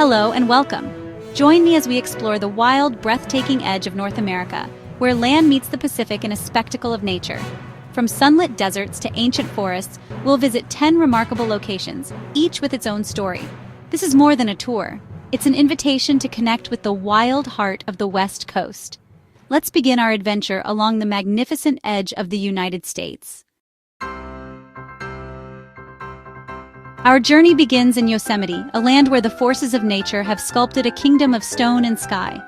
Hello and welcome. Join me as we explore the wild, breathtaking edge of North America, where land meets the Pacific in a spectacle of nature. From sunlit deserts to ancient forests, we'll visit 10 remarkable locations, each with its own story. This is more than a tour. It's an invitation to connect with the wild heart of the West Coast. Let's begin our adventure along the magnificent edge of the United States. Our journey begins in Yosemite, a land where the forces of nature have sculpted a kingdom of stone and sky.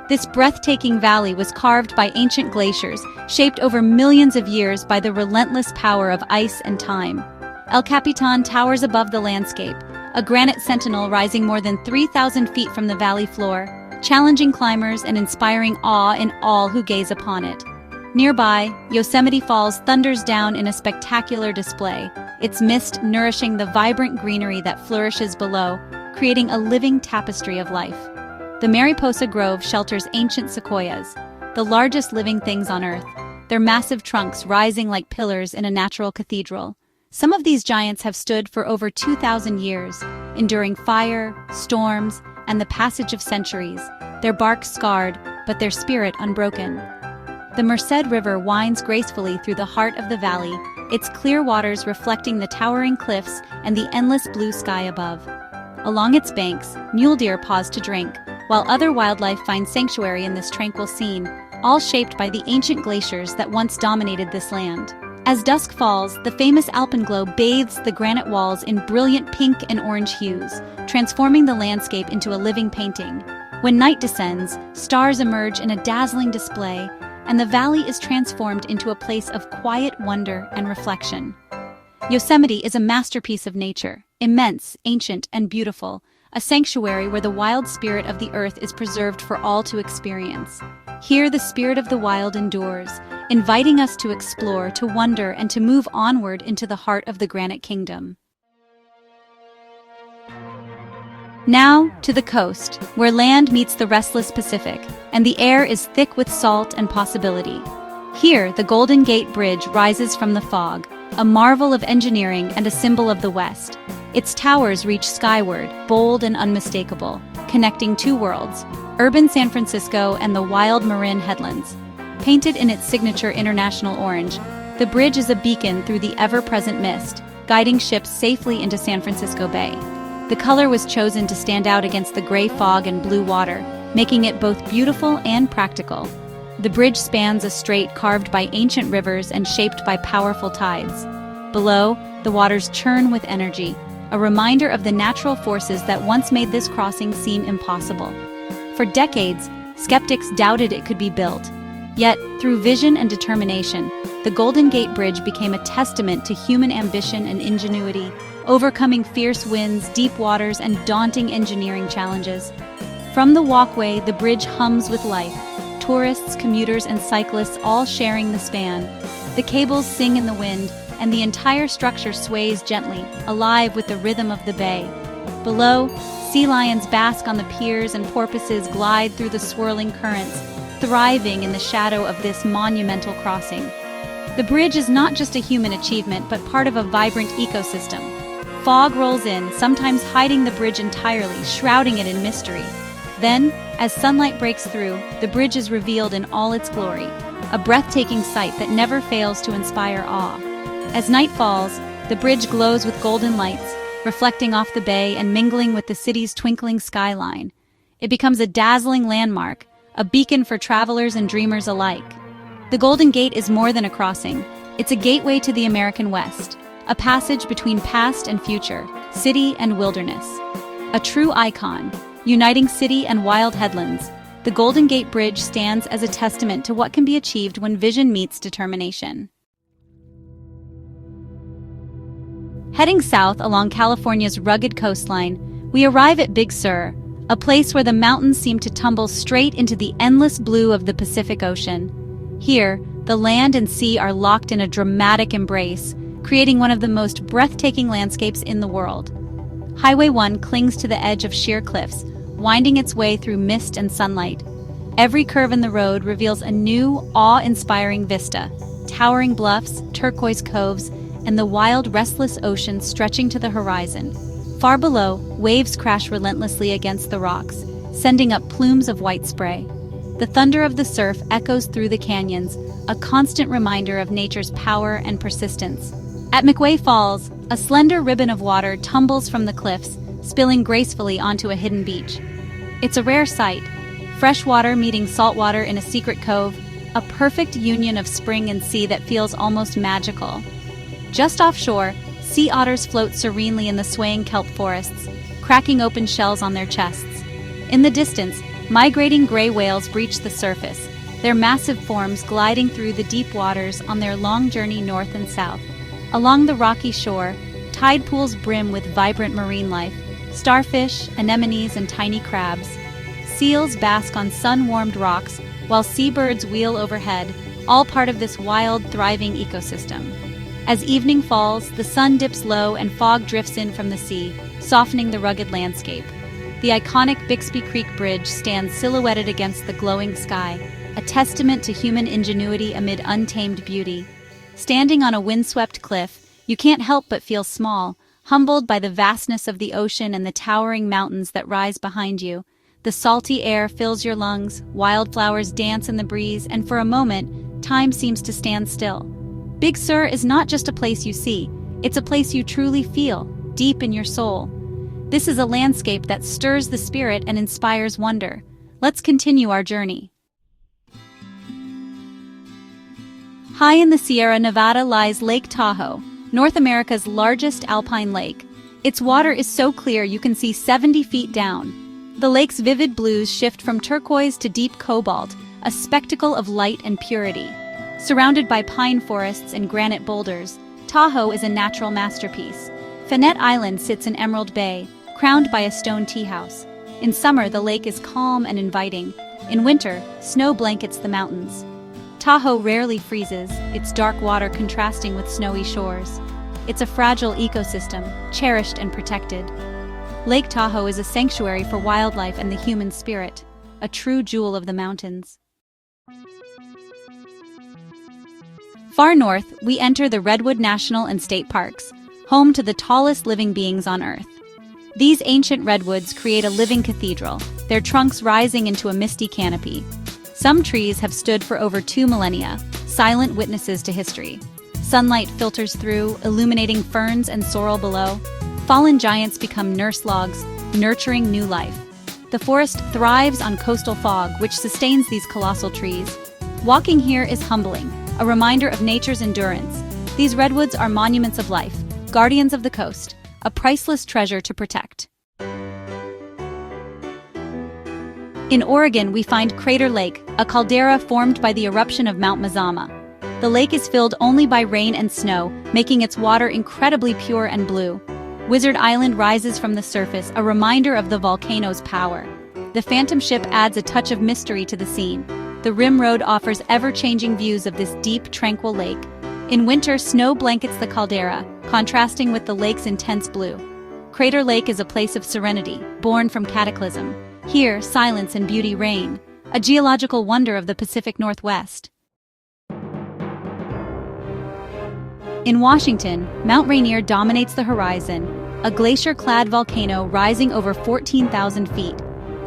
This breathtaking valley was carved by ancient glaciers, shaped over millions of years by the relentless power of ice and time. El Capitan towers above the landscape, a granite sentinel rising more than 3,000 feet from the valley floor, challenging climbers and inspiring awe in all who gaze upon it. Nearby, Yosemite Falls thunders down in a spectacular display, its mist nourishing the vibrant greenery that flourishes below, creating a living tapestry of life. The Mariposa Grove shelters ancient sequoias, the largest living things on Earth, their massive trunks rising like pillars in a natural cathedral. Some of these giants have stood for over 2,000 years, enduring fire, storms, and the passage of centuries, their bark scarred, but their spirit unbroken. The Merced River winds gracefully through the heart of the valley, its clear waters reflecting the towering cliffs and the endless blue sky above. Along its banks, mule deer pause to drink, while other wildlife find sanctuary in this tranquil scene, all shaped by the ancient glaciers that once dominated this land. As dusk falls, the famous alpenglow bathes the granite walls in brilliant pink and orange hues, transforming the landscape into a living painting. When night descends, stars emerge in a dazzling display, and the valley is transformed into a place of quiet wonder and reflection. Yosemite is a masterpiece of nature, immense, ancient, and beautiful, a sanctuary where the wild spirit of the earth is preserved for all to experience. Here the spirit of the wild endures, inviting us to explore, to wonder, and to move onward into the heart of the Granite Kingdom. Now, to the coast, where land meets the restless Pacific, and the air is thick with salt and possibility. Here, the Golden Gate Bridge rises from the fog, a marvel of engineering and a symbol of the West. Its towers reach skyward, bold and unmistakable, connecting two worlds, urban San Francisco and the wild Marin headlands. Painted in its signature international orange, the bridge is a beacon through the ever-present mist, guiding ships safely into San Francisco Bay. The color was chosen to stand out against the gray fog and blue water, making it both beautiful and practical. The bridge spans a strait carved by ancient rivers and shaped by powerful tides. Below, the waters churn with energy, a reminder of the natural forces that once made this crossing seem impossible. For decades, skeptics doubted it could be built. Yet, through vision and determination, the Golden Gate Bridge became a testament to human ambition and ingenuity, overcoming fierce winds, deep waters, and daunting engineering challenges. From the walkway, the bridge hums with life, tourists, commuters, and cyclists all sharing the span. The cables sing in the wind, and the entire structure sways gently, alive with the rhythm of the bay. Below, sea lions bask on the piers and porpoises glide through the swirling currents, thriving in the shadow of this monumental crossing. The bridge is not just a human achievement, but part of a vibrant ecosystem. Fog rolls in, sometimes hiding the bridge entirely, shrouding it in mystery. Then, as sunlight breaks through, the bridge is revealed in all its glory, a breathtaking sight that never fails to inspire awe. As night falls, the bridge glows with golden lights, reflecting off the bay and mingling with the city's twinkling skyline. It becomes a dazzling landmark, a beacon for travelers and dreamers alike. The Golden Gate is more than a crossing. It's a gateway to the American West, a passage between past and future, city and wilderness. A true icon, uniting city and wild headlands, the Golden Gate Bridge stands as a testament to what can be achieved when vision meets determination. Heading south along California's rugged coastline, we arrive at Big Sur, a place where the mountains seem to tumble straight into the endless blue of the Pacific Ocean. Here, the land and sea are locked in a dramatic embrace, creating one of the most breathtaking landscapes in the world. Highway 1 clings to the edge of sheer cliffs, winding its way through mist and sunlight. Every curve in the road reveals a new, awe-inspiring vista, towering bluffs, turquoise coves, and the wild, restless ocean stretching to the horizon. Far below, waves crash relentlessly against the rocks, sending up plumes of white spray. The thunder of the surf echoes through the canyons, a constant reminder of nature's power and persistence. At McWay Falls, a slender ribbon of water tumbles from the cliffs, spilling gracefully onto a hidden beach. It's a rare sight, fresh water meeting salt water in a secret cove, a perfect union of spring and sea that feels almost magical. Just offshore, sea otters float serenely in the swaying kelp forests, cracking open shells on their chests. In the distance, migrating gray whales breach the surface, their massive forms gliding through the deep waters on their long journey north and south. Along the rocky shore, tide pools brim with vibrant marine life, starfish, anemones, and tiny crabs. Seals bask on sun-warmed rocks, while seabirds wheel overhead, all part of this wild, thriving ecosystem. As evening falls, the sun dips low and fog drifts in from the sea, softening the rugged landscape. The iconic Bixby Creek Bridge stands silhouetted against the glowing sky, a testament to human ingenuity amid untamed beauty. Standing on a windswept cliff, you can't help but feel small, humbled by the vastness of the ocean and the towering mountains that rise behind you. The salty air fills your lungs, wildflowers dance in the breeze, and for a moment, time seems to stand still. Big Sur is not just a place you see, it's a place you truly feel, deep in your soul. This is a landscape that stirs the spirit and inspires wonder. Let's continue our journey. High in the Sierra Nevada lies Lake Tahoe, North America's largest alpine lake. Its water is so clear you can see 70 feet down. The lake's vivid blues shift from turquoise to deep cobalt, a spectacle of light and purity. Surrounded by pine forests and granite boulders, Tahoe is a natural masterpiece. Fannette Island sits in Emerald Bay, crowned by a stone tea house. In summer, the lake is calm and inviting. In winter, snow blankets the mountains. Tahoe rarely freezes, its dark water contrasting with snowy shores. It's a fragile ecosystem, cherished and protected. Lake Tahoe is a sanctuary for wildlife and the human spirit, a true jewel of the mountains. Far north, we enter the Redwood National and State Parks, home to the tallest living beings on Earth. These ancient redwoods create a living cathedral, their trunks rising into a misty canopy. Some trees have stood for over 2 millennia, silent witnesses to history. Sunlight filters through, illuminating ferns and sorrel below. Fallen giants become nurse logs, nurturing new life. The forest thrives on coastal fog, which sustains these colossal trees. Walking here is humbling, a reminder of nature's endurance. These redwoods are monuments of life, guardians of the coast, a priceless treasure to protect. In Oregon, we find Crater Lake, a caldera formed by the eruption of Mount Mazama. The lake is filled only by rain and snow, making its water incredibly pure and blue. Wizard Island rises from the surface, a reminder of the volcano's power. The Phantom Ship adds a touch of mystery to the scene. The Rim Road offers ever-changing views of this deep, tranquil lake. In winter, snow blankets the caldera, contrasting with the lake's intense blue. Crater Lake is a place of serenity, born from cataclysm. Here, silence and beauty reign, a geological wonder of the Pacific Northwest. In Washington, Mount Rainier dominates the horizon, a glacier-clad volcano rising over 14,000 feet.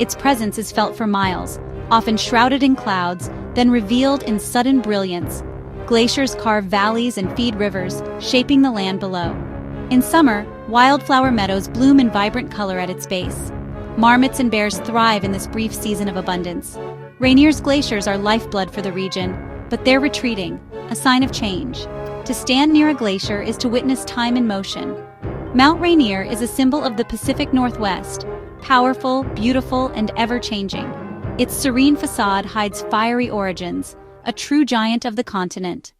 Its presence is felt for miles, often shrouded in clouds, then revealed in sudden brilliance. Glaciers carve valleys and feed rivers, shaping the land below. In summer, wildflower meadows bloom in vibrant color at its base. Marmots and bears thrive in this brief season of abundance. Rainier's glaciers are lifeblood for the region, but they're retreating, a sign of change. To stand near a glacier is to witness time in motion. Mount Rainier is a symbol of the Pacific Northwest, powerful, beautiful, and ever-changing. Its serene facade hides fiery origins, a true giant of the continent.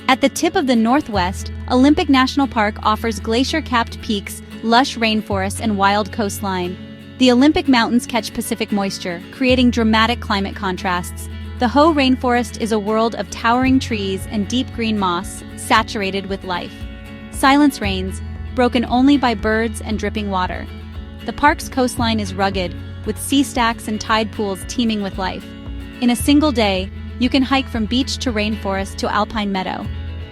At the tip of the Northwest, Olympic National Park offers glacier-capped peaks, lush rainforests, and wild coastline. The Olympic Mountains catch Pacific moisture, creating dramatic climate contrasts. The Hoh Rainforest is a world of towering trees and deep green moss, saturated with life. Silence reigns, broken only by birds and dripping water. The park's coastline is rugged, with sea stacks and tide pools teeming with life. In a single day, you can hike from beach to rainforest to alpine meadow.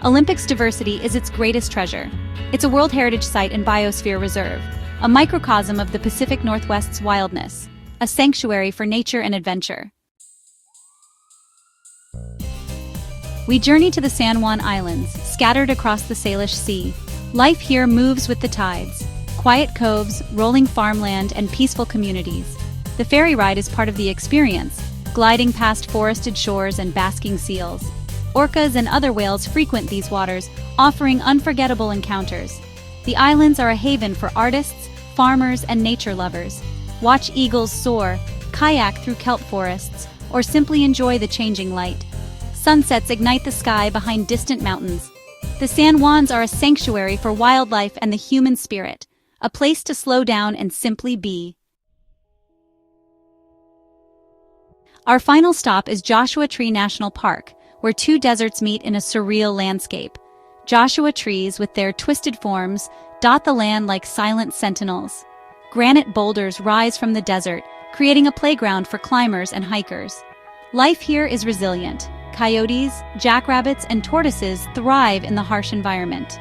Olympic's diversity is its greatest treasure. It's a World Heritage Site and Biosphere Reserve, a microcosm of the Pacific Northwest's wildness, a sanctuary for nature and adventure. We journey to the San Juan Islands, scattered across the Salish Sea. Life here moves with the tides. Quiet coves, rolling farmland, and peaceful communities. The ferry ride is part of the experience, gliding past forested shores and basking seals. Orcas and other whales frequent these waters, offering unforgettable encounters. The islands are a haven for artists, farmers, and nature lovers. Watch eagles soar, kayak through kelp forests, or simply enjoy the changing light. Sunsets ignite the sky behind distant mountains. The San Juans are a sanctuary for wildlife and the human spirit, a place to slow down and simply be. Our final stop is Joshua Tree National Park, where two deserts meet in a surreal landscape. Joshua trees, with their twisted forms, dot the land like silent sentinels. Granite boulders rise from the desert, creating a playground for climbers and hikers. Life here is resilient. Coyotes, jackrabbits, and tortoises thrive in the harsh environment.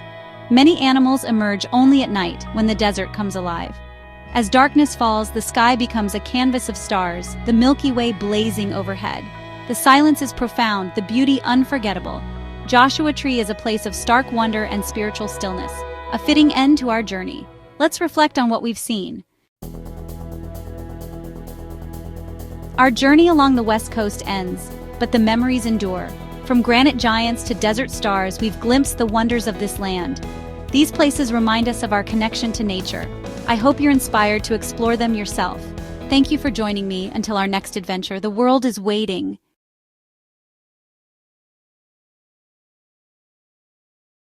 Many animals emerge only at night when the desert comes alive. As darkness falls, the sky becomes a canvas of stars, the Milky Way blazing overhead. The silence is profound, the beauty unforgettable. Joshua Tree is a place of stark wonder and spiritual stillness, a fitting end to our journey. Let's reflect on what we've seen. Our journey along the West Coast ends, but the memories endure. From granite giants to desert stars, we've glimpsed the wonders of this land. These places remind us of our connection to nature. I hope you're inspired to explore them yourself. Thank you for joining me. Until our next adventure, the world is waiting.